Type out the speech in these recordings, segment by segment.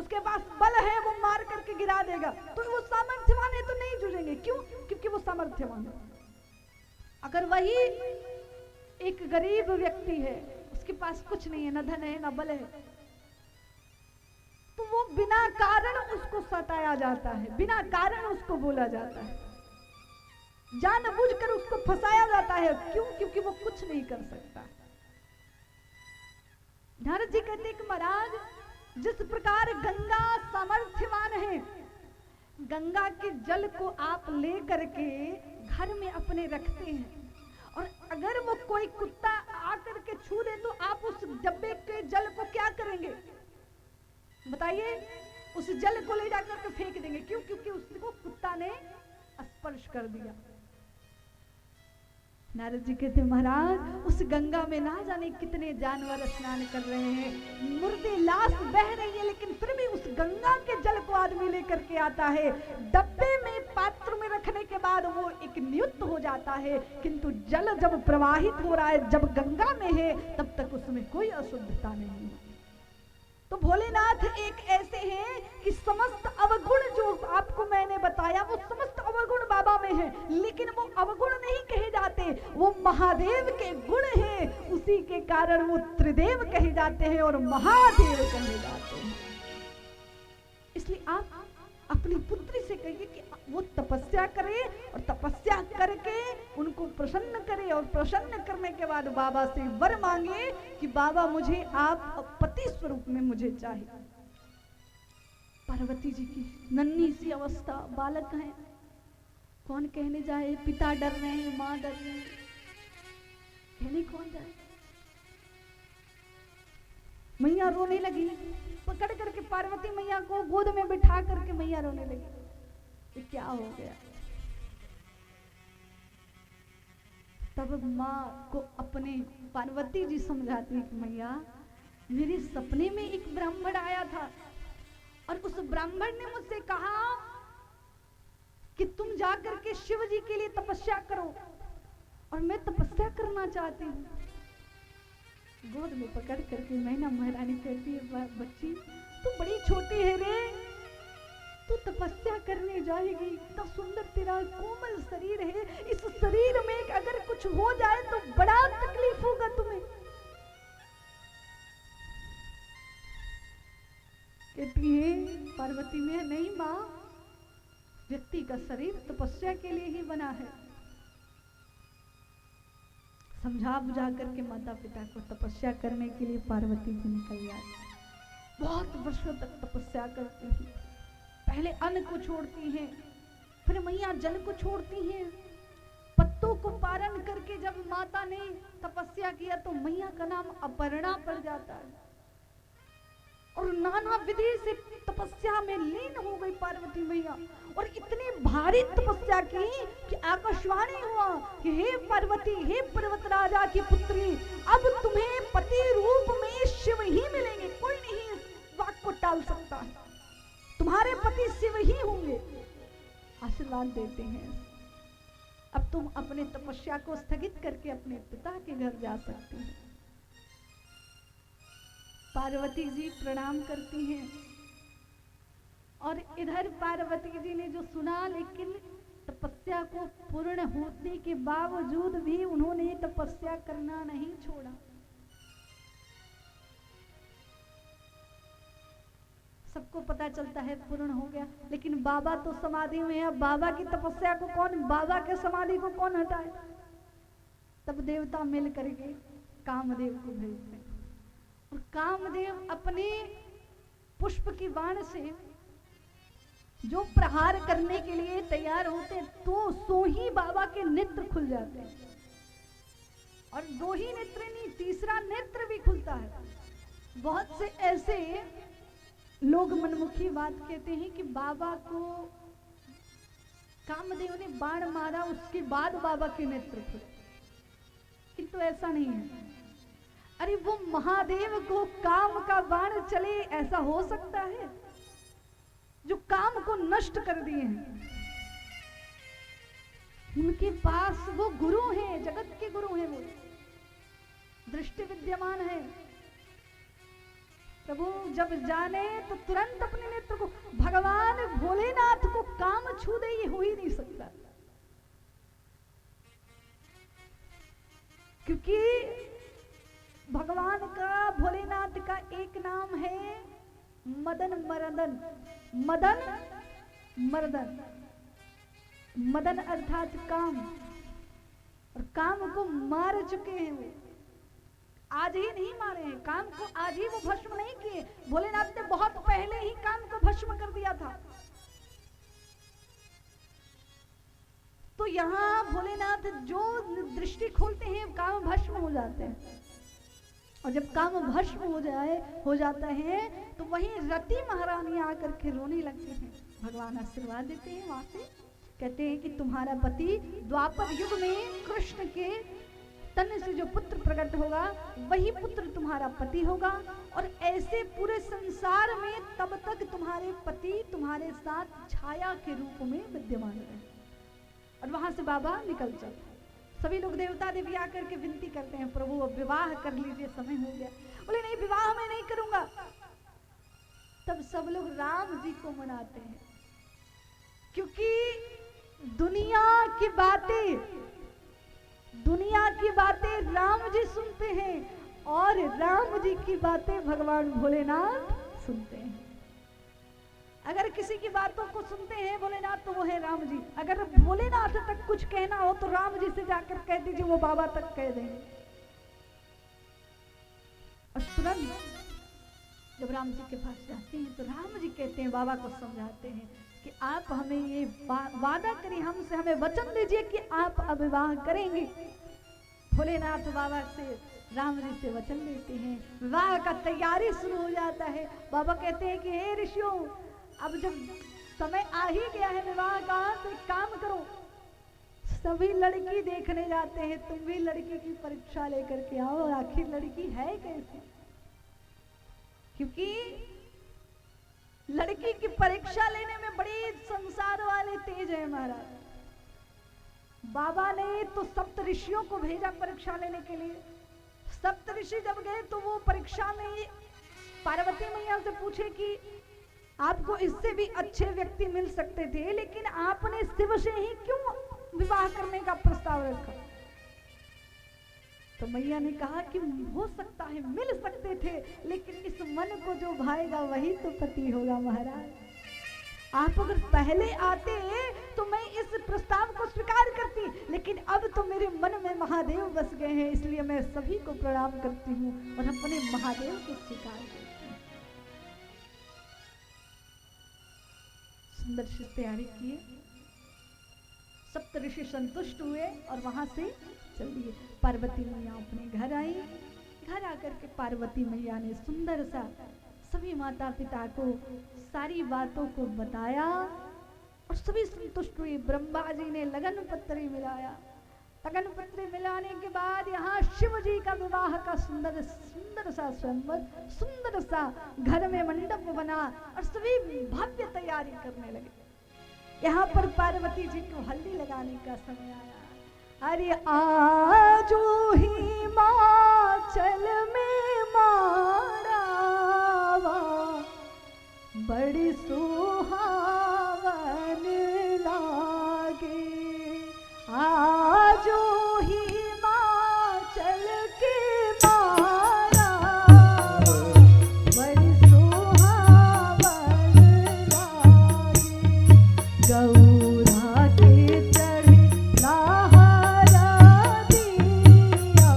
उसके पास बल है, वो मार करके गिरा देगा। तो वो सामर्थ्यवान है तो नहीं जुड़ेंगे। क्यों? क्योंकि वो सामर्थ्यवान है। अगर वही एक गरीब व्यक्ति है, उसके पास कुछ नहीं है, न धन है न बल है, तो वो बिना कारण उसको सताया जाता है, बिना कारण उसको बोला जाता है, जानबूझकर उसको फंसाया जाता है। क्यों? क्योंकि वो कुछ नहीं कर सकता। नारद जी कहते हैं कि महाराज, जिस प्रकार गंगा सामर्थ्यवान है, गंगा के जल को आप ले करके घर में अपने रखते हैं, और अगर वो कोई कुत्ता आकर के छू दे तो आप उस डब्बे के जल को क्या करेंगे? बताइए। उस जल को ले जाकर के फेंक देंगे। क्यों? क्योंकि उसको कुत्ता ने स्पर्श कर दिया। नारद जी कहते महाराज, उस गंगा में ना जाने कितने जानवर स्नान कर रहे हैं, मुर्दे लाश बह रही है, लेकिन फिर भी उस गंगा के जल को आदमी लेकर के आता है। डब्बे में, पात्र में रखने के बाद वो एक नियुक्त हो जाता है, किंतु जल जब प्रवाहित हो रहा है, जब गंगा में है, तब तक उसमें कोई अशुद्धता नहीं है। तो भोलेनाथ एक ऐसे हैं कि समस्त अवगुण जो आपको मैंने बताया, वो समस्त अवगुण बाबा में है, लेकिन वो अवगुण नहीं कहे जाते, वो महादेव के गुण हैं। उसी के कारण वो त्रिदेव कहे जाते हैं और महादेव कहे जाते हैं। इसलिए आप अपनी पुत्री से कहिए कि वो तपस्या करे, और तपस्या करके उनको प्रसन्न करे, और प्रसन्न करने के बाद बाबा से वर मांगे कि बाबा मुझे आप पति स्वरूप में मुझे चाहिए। पार्वती जी की नन्ही सी अवस्था, बालक हैं, कौन कहने जाए? पिता डर रहे हैं, माँ डर रही है, कहने कौन जाए? मैया रोने लगी, पकड़ करके पार्वती मैया को गोद में बिठा करके मैया रोने लगी। ये क्या हो गया? तब माँ को अपने पार्वती जी समझाती कि मैया, मेरे सपने में एक ब्राह्मण आया था, और उस ब्राह्मण ने मुझसे कहा कि तुम जाकर के शिव जी के लिए तपस्या करो, और मैं तपस्या करना चाहती हूँ। गोद में पकड़ करके मैना महारानी कहती है, बच्ची तू बड़ी छोटी है रे, तू तपस्या करने जाएगी, इतना सुंदर तेरा कोमल शरीर है, इस शरीर में अगर कुछ हो जाए तो बड़ा तकलीफ होगा तुम्हें। कहती है पार्वती में, नहीं माँ, व्यक्ति का शरीर तपस्या के लिए ही बना है। समझा बुझा करके माता पिता को तपस्या करने के लिए पार्वती जी निकल जाती। बहुत वर्षों तक तपस्या करती हैं। पहले अन्न को छोड़ती हैं, फिर मैया जल को छोड़ती हैं। पत्तों को पारण करके जब माता ने तपस्या किया तो मैया का नाम अपर्णा पड़ जाता है, और नाना विधि से तपस्या में लीन हो गई पार्वती मैया, और इतनी भारी तपस्या की कि आकाशवाणी हुआ कि हे पार्वती, हे पर्वत राजा की पुत्री, अब तुम्हें पति रूप में शिव ही मिलेंगे, कोई नहीं इस वाक को टाल सकता, तुम्हारे पति शिव ही होंगे। आशीर्वाद देते हैं, अब तुम अपने तपस्या को स्थगित करके अपने पिता के घर जा सकती हैं। पार्वती जी प्रणाम करती हैं, और इधर पार्वती जी ने जो सुना, लेकिन तपस्या को पूर्ण होने के बावजूद भी उन्होंने तपस्या करना नहीं छोड़ा। सबको पता चलता है पूर्ण हो गया, लेकिन बाबा तो समाधि में है। बाबा की तपस्या को कौन, बाबा के समाधि को कौन हटाए? तब देवता मिल करके कामदेव को भेजते हैं, और कामदेव अपने पुष्प की बाण से जो प्रहार करने के लिए तैयार होते तो सो ही बाबा के नेत्र खुल जाते हैं, और दो ही नेत्र नहीं, तीसरा नेत्र भी खुलता है। बहुत से ऐसे लोग मनमुखी बात कहते हैं कि बाबा को कामदेव ने बाण मारा, उसके बाद बाबा के नेत्र खुले, किंतु ऐसा नहीं है। अरे वो महादेव को काम का बाण चले, ऐसा हो सकता है? जो काम को नष्ट कर दिए हैं, उनके पास वो गुरु हैं, जगत के गुरु हैं, वो दृष्टि विद्यमान है। प्रभु जब जाने तो तुरंत अपने नेत्र को, भगवान भोलेनाथ को काम छू दे ये हो ही नहीं सकता, क्योंकि भगवान का, भोलेनाथ का एक नाम है मदन मर्दन। मदन मर्दन, मदन अर्थात काम, और काम को मार चुके हैं वो। आज ही नहीं मारे हैं काम को, आज ही वो भस्म नहीं किए, भोलेनाथ ने बहुत पहले ही काम को भस्म कर दिया था। तो यहाँ भोलेनाथ जो दृष्टि खोलते हैं काम भस्म हो जाते हैं, और जब काम भस्म हो जाता है तो वहीं रति महारानी आकर के रोने लगते हैं। भगवान आशीर्वाद देते हैं, वहां से कहते हैं कि तुम्हारा पति द्वापर युग में कृष्ण के तन से जो पुत्र प्रकट होगा वही पुत्र तुम्हारा पति होगा, और ऐसे पूरे संसार में तब तक तुम्हारे पति तुम्हारे साथ छाया के रूप में विद्यमान रहे। और वहां से बाबा निकल चलते। सभी लोग देवता देवी आकर के विनती करते हैं, प्रभु अब विवाह कर लीजिए, समय हो गया। बोले नहीं, विवाह मैं नहीं करूंगा। तब सब लोग राम जी को मनाते हैं, क्योंकि दुनिया की बातें राम जी सुनते हैं, और राम जी की बातें भगवान भोलेनाथ सुनते हैं। अगर किसी की बातों को सुनते हैं भोलेनाथ तो वो है राम जी। अगर भोलेनाथ तक कुछ कहना हो तो राम जी से जाकर कह दीजिए, वो बाबा तक कह देंगे। और तुरंत जब राम जी के पास जाते हैं तो राम जी कहते हैं, बाबा को समझाते हैं कि आप हमें ये वादा करिए हमसे, हमें वचन दीजिए कि आप अब विवाह करेंगे। भोलेनाथ बाबा से, राम जी से वचन लेते हैं, विवाह का तैयारी शुरू हो जाता है। बाबा कहते हैं कि हे ऋषियों, अब जब समय आ ही गया है विवाह का, तो एक काम करो, सभी लड़की देखने जाते हैं, तुम भी लड़की की परीक्षा लेकर के आओ, आखिर लड़की है कैसी। क्योंकि लड़की की परीक्षा लेने में बड़ी संसार वाले तेज है महाराज। बाबा ने तो सप्त ऋषियों को भेजा परीक्षा लेने के लिए। सप्त ऋषि जब गए तो वो परीक्षा में पार्वती मैया से पूछे कि आपको इससे भी अच्छे व्यक्ति मिल सकते थे, लेकिन आपने शिव से ही क्यों विवाह करने का प्रस्ताव रखा। तो मैया ने कहा कि हो सकता है मिल सकते थे, लेकिन इस मन को जो भाएगा वही तो पति होगा महाराज। आप अगर पहले आते तो मैं इस प्रस्ताव को स्वीकार करती, लेकिन अब तो मेरे मन में महादेव बस गए हैं, इसलिए मैं सभी को प्रणाम करती हूँ और अपने महादेव को स्वीकार करती हूँ। सुंदर से तैयारी किए, सप्त ऋषि संतुष्ट हुए और वहां से चल दिए। पार्वती मैया अपने घर आई। घर आकर के पार्वती मैया ने सुंदर सा सभी माता पिता को सारी बातों को बताया और सभी संतुष्ट हुए। ब्रह्मा जी ने लगन पत्री मिलाया। लगन पत्री मिलाने के बाद यहाँ शिव जी का विवाह का सुंदर सा स्वयंवर, सुंदर सा घर में मंडप बना और सभी भव्य तैयारी करने लगे। यहाँ पर पार्वती जी को हल्दी लगाने का समय आया। अरे आजो हिमाचल में मारावा बड़ी सुहावन लागे। आजो हिमाचल के मारावा बड़ी सुहावन लागे। गौरा के चढ़े लाहरा दिया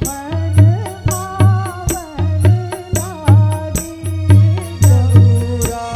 मन भावन लागे। गौरा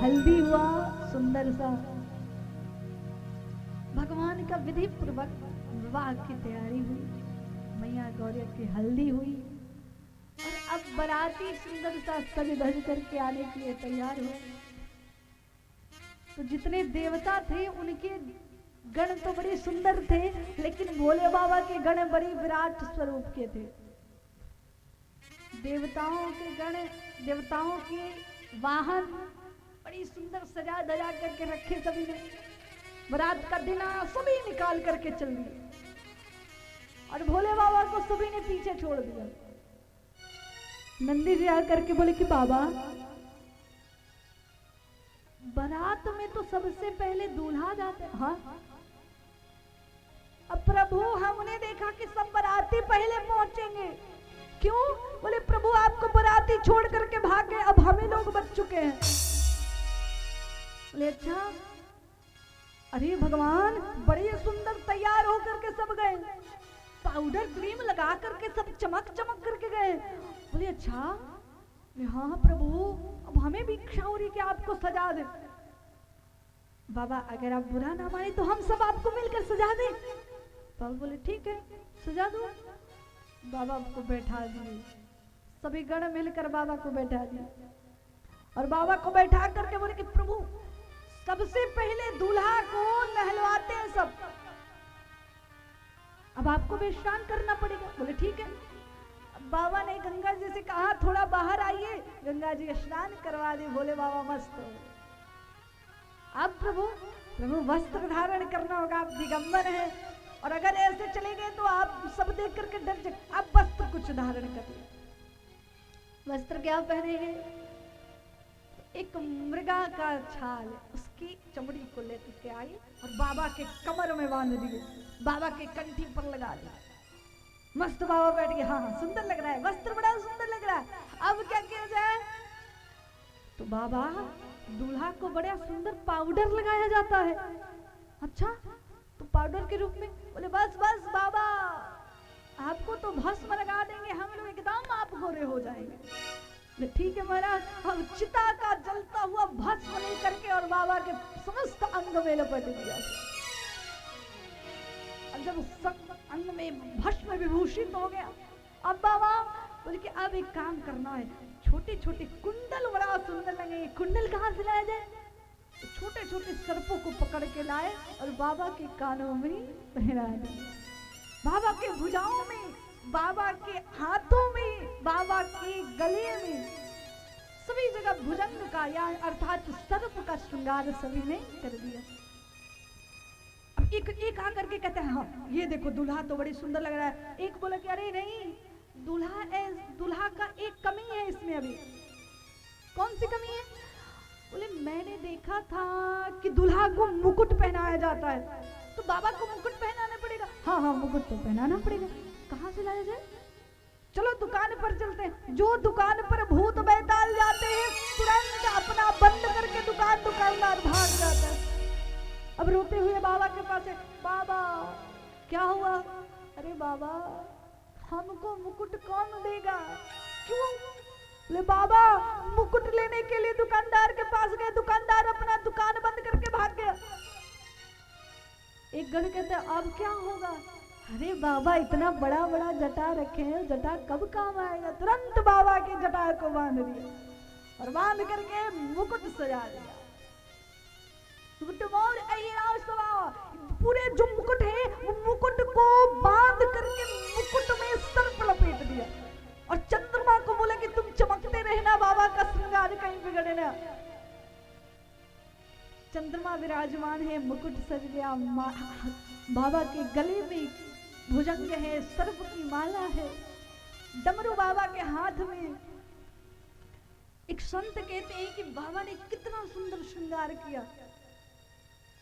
हल्दी हुआ सुंदर सा, भगवान का विधि पूर्वक विवाह की तैयारी हुई, मैया गौरी की हल्दी हुई और अब बाराती सुंदर सा सज धज करके आने के लिए तैयार हुए। तो जितने देवता थे उनके गण तो बड़े सुंदर थे, लेकिन भोले बाबा के गण बड़ी विराट स्वरूप के थे। देवताओं के गण, देवताओं के वाहन बड़ी सुंदर सजा धजा करके रखे सभी ने। बारात का दिन सभी निकाल करके चल दिए और भोले बाबा को सभी ने पीछे छोड़ दिया। नंदी जी आकर के बोले कि बाबा, बारात में तो सबसे पहले दूल्हा जाते। हाँ, अब प्रभु हमने देखा कि सब बाराती पहले पहुंचेंगे, क्यों? बोले प्रभु आपको बाराती छोड़ करके भाग गए, अब हमें लोग बच चुके हैं। बोले अच्छा, अरे भगवान बड़े सुंदर तैयार होकर के सब गए, पाउडर क्रीम लगा करके सब चमक चमक करके गए। बोले अच्छा, हाँ प्रभु अब हमें भी इच्छा हो रही कि आपको सजा दे। बाबा अगर आप बुरा ना माने तो हम सब आपको मिलकर सजा दें। बाबा बोले ठीक है सजा दो। बाबा को बैठा दिए, सभी गण मिलकर बाबा को बैठा दिए और बाबा को बैठा करके बोले कि प्रभु सबसे पहले दूल्हा को नहलवाते हैं सब, अब आपको भी स्नान करना पड़ेगा। बोले ठीक है। बाबा ने गंगा जी से कहा थोड़ा बाहर आइए, गंगा जी स्नान करवा दे। भोले बाबा मस्त हो। अब प्रभु वस्त्र धारण करना होगा, आप दिगंबर हैं और अगर ऐसे चले गए तो आप सब देख करके डर जाए। आप वस्त्र कुछ धारण कर ले। वस्त्र क्या पहनेंगे? एक मृगा का छाल, उसकी चमड़ी को लेकर के आई और बाबा के कमर में बांध दिए, बाबा के कंठी पर लगा दिया। मस्त बाबा बैठ गए। हाँ सुंदर लग रहा है, वस्त्र बड़ा सुंदर लग रहा है। अब क्या किया जाए? तो बाबा दूल्हा को बड़ा सुंदर पाउडर लगाया जाता है। अच्छा, तो पाउडर के रूप में? बोले बस बस बाबा आपको तो भस्म लगा देंगे, हम लोग एकदम आप गोरे हो जाएंगे। ठीक है महाराज। अब चिता का जलता हुआ भस्म लेकर के और बाबा के समस्त अंग में लपेट दिया। अब जब अंग में भस्म विभूषित हो गया, अब बाबा बोले कि अब एक काम करना है, छोटे छोटे कुंडल बड़ा सुंदर लगे। कुंडल कहाँ से लाया जाए? तो छोटे छोटे सर्पों को पकड़ के लाए और बाबा के कानों में पहना दिए, बाबा के भुजाओं में, बाबा के हाथों में, बाबा के गले में, सभी जगह भुजंग का या अर्थात सर्प का श्रृंगार सभी ने कर दिया। अब एक आकर के कहते हैं हाँ ये देखो दूल्हा तो बड़ी सुंदर लग रहा है। एक बोला कि अरे नहीं, दूल्हा का एक कमी है इसमें। अभी कौन सी कमी है? बोले मैंने देखा था कि दूल्हा को मुकुट पहनाया जाता है, तो बाबा को मुकुट पहनाना पड़ेगा। हाँ हाँ मुकुट तो पहनाना पड़ेगा। कहाँ से लाया जाए? चलो दुकान पर चलते हैं। जो दुकान पर भूत बैताल जाते हैं तुरंत अपना बंद करके दुकानदार भाग जाता है। अब रोते हुए बाबा के पास है, बाबा क्या हुआ? अरे बाबा हमको मुकुट कौन देगा? क्यों? ले बाबा मुकुट लेने के लिए दुकानदार के पास गए, दुकानदार अपना दुकान बंद करके भाग गया। एक गण कहते हैं अब क्या होगा? अरे बाबा इतना बड़ा बड़ा जटा रखे हैं, जटा कब काम आएगा? तुरंत बाबा के जटा को बांध दिया और बांध करके मुकुट सजा दिया। पूरे जो मुकुट है वो मुकुट को बांध करके मुकुट में सर्प लपेट दिया और चंद्रमा को बोले कि तुम चमकते रहना, बाबा का श्रृंगार कहीं बिगड़े ना। चंद्रमा विराजमान है, मुकुट सज गया, बाबा के गले में भुजंग है, सर्प की माला है, डमरू बाबा के हाथ में। एक संत कहते हैं कि बाबा ने कितना सुंदर श्रृंगार किया।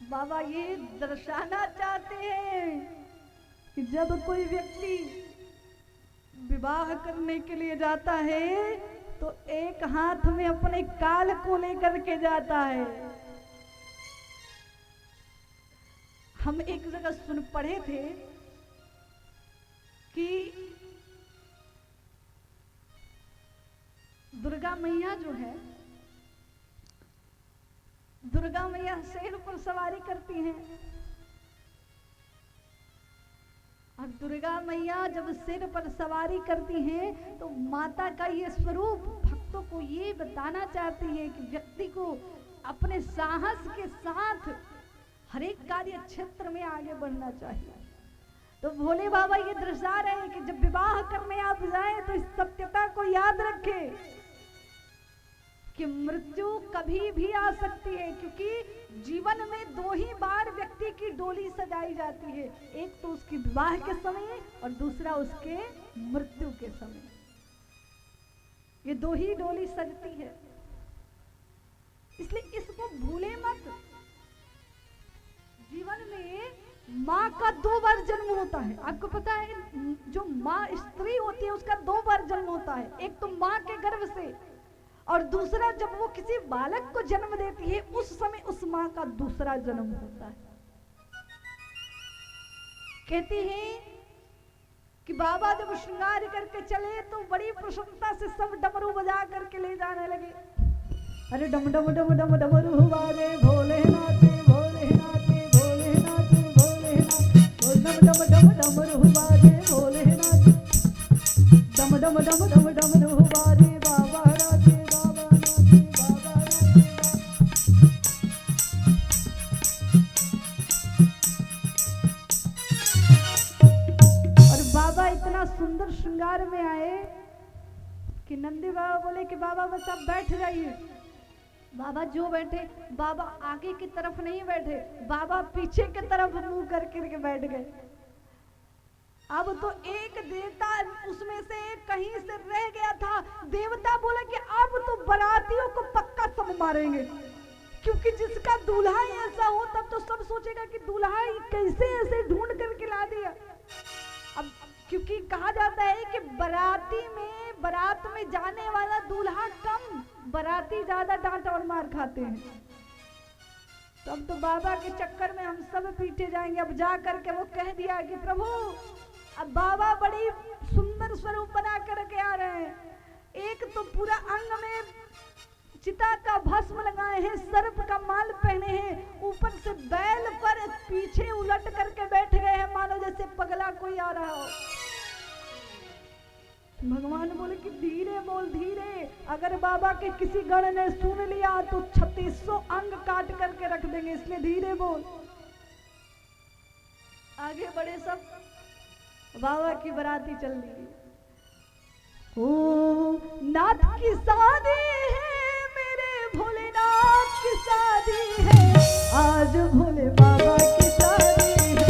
बाबा ये दर्शाना चाहते हैं कि जब कोई व्यक्ति विवाह करने के लिए जाता है तो एक हाथ में अपने काल को लेकर के जाता है। हम एक जगह सुन पढ़े थे कि दुर्गा मैया जो है मैया शेर पर सवारी करती हैं और दुर्गा मैया जब सिर पर सवारी करती हैं तो माता का ये स्वरूप भक्तों को ये बताना चाहती है कि व्यक्ति को अपने साहस के साथ हर एक कार्य क्षेत्र में आगे बढ़ना चाहिए। तो भोले बाबा ये दर्शा रहे हैं कि जब विवाह करने आप जाएं तो इस सत्यता को याद रखें कि मृत्यु कभी भी आ सकती है, क्योंकि जीवन में 2 ही बार व्यक्ति की डोली सजाई जाती है, एक तो उसकी विवाह के समय और दूसरा उसके मृत्यु के समय। ये 2 ही डोली सजती है, इसलिए इसको भूले मत। जीवन में माँ का 2 बार जन्म होता है, आपको पता है? जो माँ स्त्री होती है उसका 2 बार जन्म होता है, एक तो माँ के गर्भ से और दूसरा जब वो किसी बालक को जन्म देती है उस समय उस माँ का दूसरा जन्म होता है। कहती हैं कि बाबा जब श्रृंगार करके चले तो बड़ी प्रसन्नता से सब डमरू बजा करके ले जाने लगे। अरे डम डम डम डम डमरू बाजे भोलेनाथ भोलेनाथ भोलेनाथ भोलेनाथ, डम डम डम डमरू बाजे भोलेनाथ, डम डम डम डम डमरू बाजे बाबा राजे बाबा राजे बाबा राजे। और बाबा इतना सुंदर श्रृंगार में आए कि नंदी बाबा बोले कि बाबा बस आप बैठ जाइए। बाबा जो बैठे, बाबा आगे की तरफ नहीं बैठे, बाबा पीछे की तरफ मुंह करके बैठ गए। अब तो एक देवता उसमें से एक कहीं से रह गया था, देवता बोले कि अब तो बारातियों को पक्का सब मारेंगे, क्योंकि जिसका दूल्हा ऐसा हो तब तो सब सोचेगा कि दूल्हा कैसे ऐसे ढूंढ करके ला दिया। अब क्योंकि कहा जाता है कि बारात में जाने वाला दूल्हा कम, बाराती ज्यादा डांट और मार खाते हैं। तब तो बाबा के चक्कर में हम सब पीटे जाएंगे। अब जा करके वो कह दिया कि प्रभु अब बाबा बड़ी सुंदर स्वरूप बना करके आ रहे हैं, एक तो पूरा अंग में चिता का भस्म लगाए हैं, सर्प का माल पहने हैं, ऊपर से बैल पर पीछे उलट करके बैठ गए हैं मानो जैसे पगला कोई आ रहा हो। भगवान बोले कि धीरे बोल धीरे, अगर बाबा के किसी गण ने सुन लिया तो 3600 अंग काट करके रख देंगे, इसलिए धीरे बोल। आगे बढ़े सब, बाबा की बाराती चल रही। ओ नाथ की शादी है, मेरे भोलेनाथ की शादी है, आज भोले बाबा की शादी है,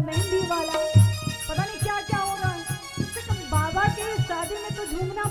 मेहंदी वाला, पता नहीं क्या क्या होगा। कम बाबा की शादी में तो झूमना